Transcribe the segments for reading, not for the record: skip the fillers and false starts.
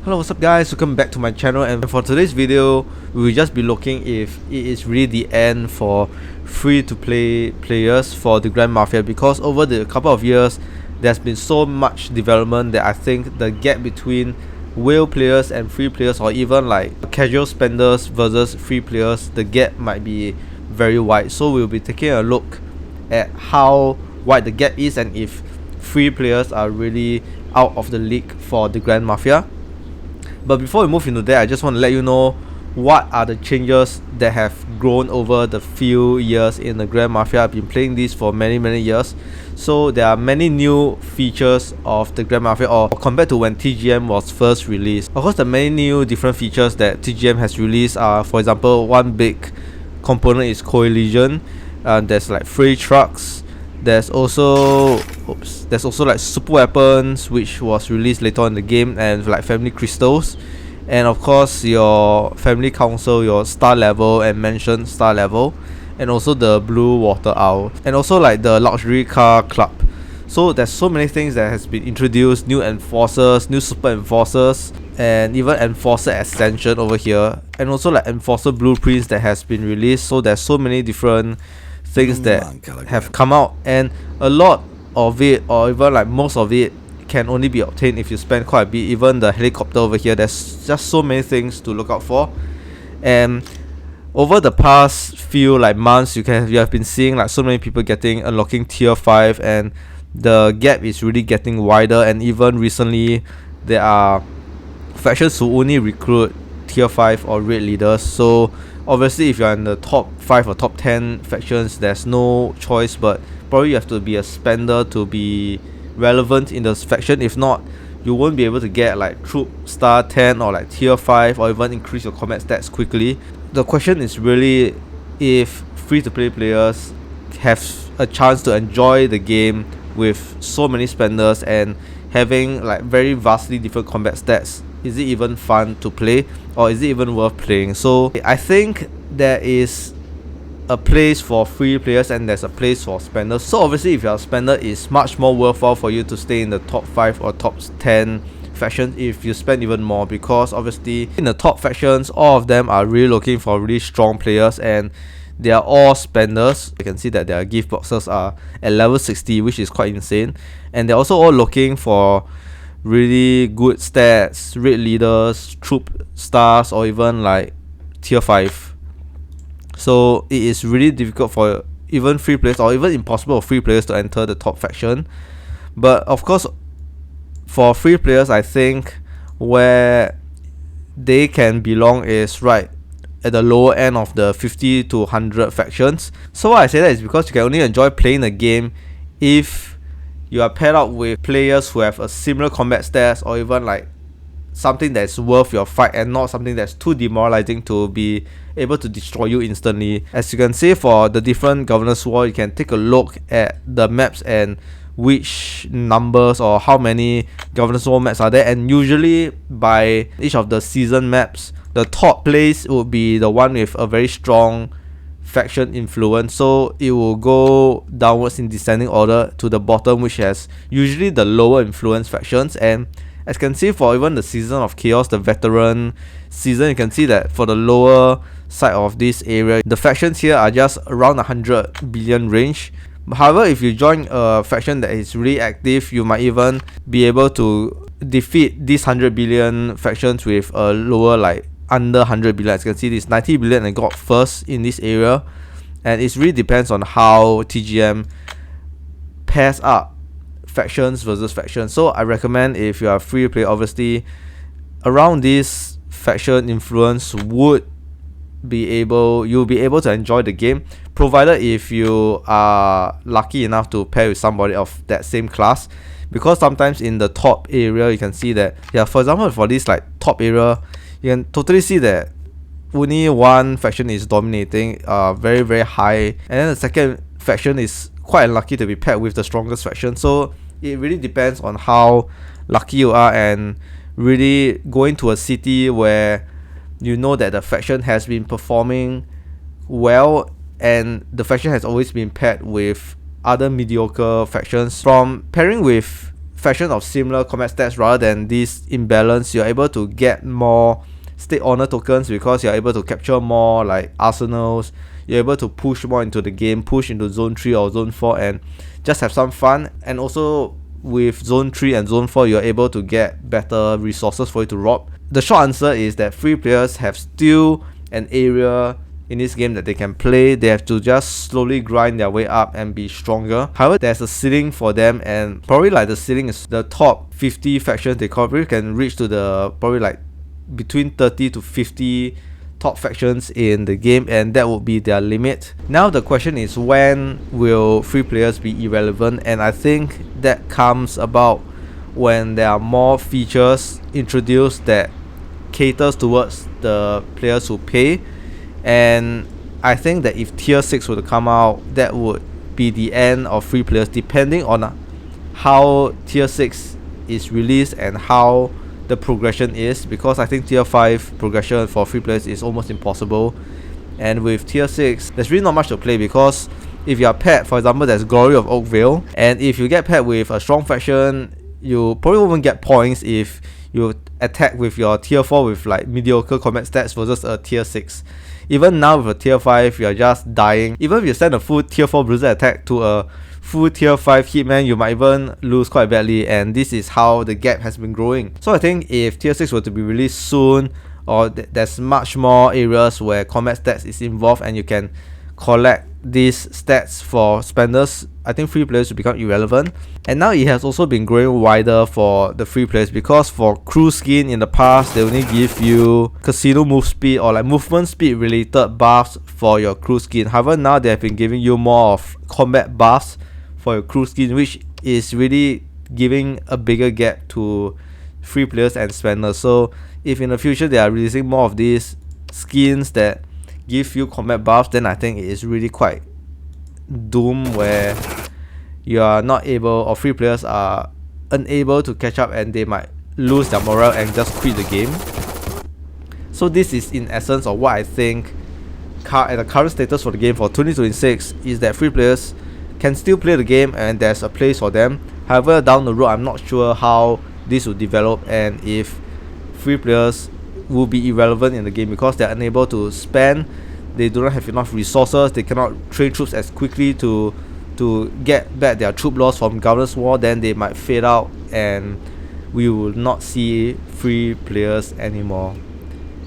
Hello, what's up guys, welcome back to my channel, and for today's video we will just be looking if it is really the end for free to play players for the Grand Mafia, because over the couple of years there's been so much development that I think the gap between whale players and free players, or even like casual spenders versus free players, the gap might be very wide. So we'll be taking a look at how wide the gap is and if free players are really out of the league for the Grand Mafia. But before we move into that, I just want to let you know what are the changes that have grown over the few years in the Grand Mafia. I've been playing this for many years, so there are many new features of the Grand Mafia, or compared to when TGM was first released. Of course, the many new different features that TGM has released are, for example, one big component is coalition. There's like free trucks. There's also like super weapons, which was released later on in the game, and like family crystals, and of course your family council, your star level and mansion star level, and also the blue water owl, and also like the luxury car club. So there's so many things that has been introduced, new enforcers, new super enforcers, and even enforcer ascension over here, and also like enforcer blueprints that has been released. So there's so many different things that have come out, and a lot of it, or even like most of it, can only be obtained if you spend quite a bit. Even the helicopter over here, there's just so many things to look out for. And over the past few like months, you have been seeing like so many people unlocking tier 5, and the gap is really getting wider. And even recently there are factions who only recruit tier 5 or raid leaders. So obviously if you're in the top 5 or top 10 factions, there's no choice, but probably you have to be a spender to be relevant in this faction. If not, you won't be able to get like troop star 10 or like tier 5, or even increase your combat stats quickly. The question is really if free to play players have a chance to enjoy the game with so many spenders and having like very vastly different combat stats. Is it even fun to play, or is it even worth playing? So I think there is a place for free players and there's a place for spenders. So obviously if you're a spender, it's much more worthwhile for you to stay in the top 5 or top 10 factions if you spend even more, because obviously in the top factions, all of them are really looking for really strong players, and they are all spenders. You can see that their gift boxes are at level 60, which is quite insane, and they're also all looking for really good stats, raid leaders, troop stars, or even like tier 5. So it is really difficult for even free players, or even impossible for free players to enter the top faction. But of course, for free players, I think where they can belong is right at the lower end of the 50 to 100 factions. So why I say that is because you can only enjoy playing the game if you are paired up with players who have a similar combat stats, or even like something that's worth your fight, and not something that's too demoralizing to be able to destroy you instantly. As you can see, for the different Governor's War, you can take a look at the maps and which numbers or how many Governor's War maps are there, and usually by each of the season maps, the top place would be the one with a very strong faction influence, so it will go downwards in descending order to the bottom, which has usually the lower influence factions. And as you can see, for even the Season of Chaos, the veteran season, you can see that for the lower side of this area, the factions here are just around 100 billion range. However, if you join a faction that is really active, you might even be able to defeat these 100 billion factions with a lower, like under 100 billion. As you can see, this 90 billion and got first in this area, and it really depends on how TGM pairs up factions versus factions. So I recommend, if you are free to play, obviously around this faction influence you'll be able to enjoy the game, provided if you are lucky enough to pair with somebody of that same class. Because sometimes in the top area, you can see that, yeah, for example, for this like top area, you can totally see that only one faction is dominating very high, and then the second faction is quite unlucky to be paired with the strongest faction. So it really depends on how lucky you are, and really going to a city where you know that the faction has been performing well, and the faction has always been paired with other mediocre factions. From pairing with faction of similar combat stats rather than this imbalance, you're able to get more state honor tokens because you're able to capture more like arsenals. You're able to push more into the game, push into zone 3 or zone 4 and just have some fun. And also with zone 3 and zone 4, you're able to get better resources for you to rob. The short answer is that free players have still an area in this game that they can play. They have to just slowly grind their way up and be stronger. However, there's a ceiling for them, and probably like the ceiling is the top 50 factions. They probably can reach to the probably like between 30 to 50 top factions in the game, and that would be their limit. Now the question is, when will free players be irrelevant? And I think that comes about when there are more features introduced that caters towards the players who pay. And I think that if tier 6 were to come out, that would be the end of free players, depending on how tier 6 is released and how the progression is, because I think tier 5 progression for free players is almost impossible. And with tier 6, there's really not much to play, because if you are paired, for example, there's Glory of Oakvale, and if you get paired with a strong faction, you probably won't get points if you attack with your tier 4 with like mediocre combat stats versus a tier 6. Even now with a tier 5, you're just dying. Even if you send a full tier 4 bruiser attack to a full tier 5 hitman, you might even lose quite badly, and this is how the gap has been growing. So I think if tier 6 were to be released soon, or there's much more areas where combat stats is involved and you can collect these stats for spenders, I think free players will become irrelevant. And now it has also been growing wider for the free players, because for crew skin in the past, they only give you casino move speed or like movement speed related buffs for your crew skin. However, now they have been giving you more of combat buffs for your crew skin, which is really giving a bigger gap to free players and spenders. So if in the future they are releasing more of these skins that give you combat buffs, then I think it is really quite doomed, where you are not able, or free players are unable to catch up, and they might lose their morale and just quit the game. So this is in essence of what I think at the current status for the game for 2026 is that free players can still play the game and there's a place for them. However, down the road, I'm not sure how this will develop and if free players will be irrelevant in the game, because they're unable to spend, they do not have enough resources, they cannot train troops as quickly to get back their troop loss from Governor's War. Then they might fade out and we will not see free players anymore.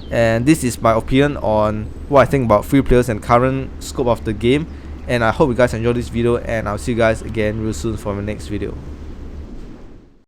And this is my opinion on what I think about free players and current scope of the game. And I hope you guys enjoyed this video, and I'll see you guys again real soon for my next video.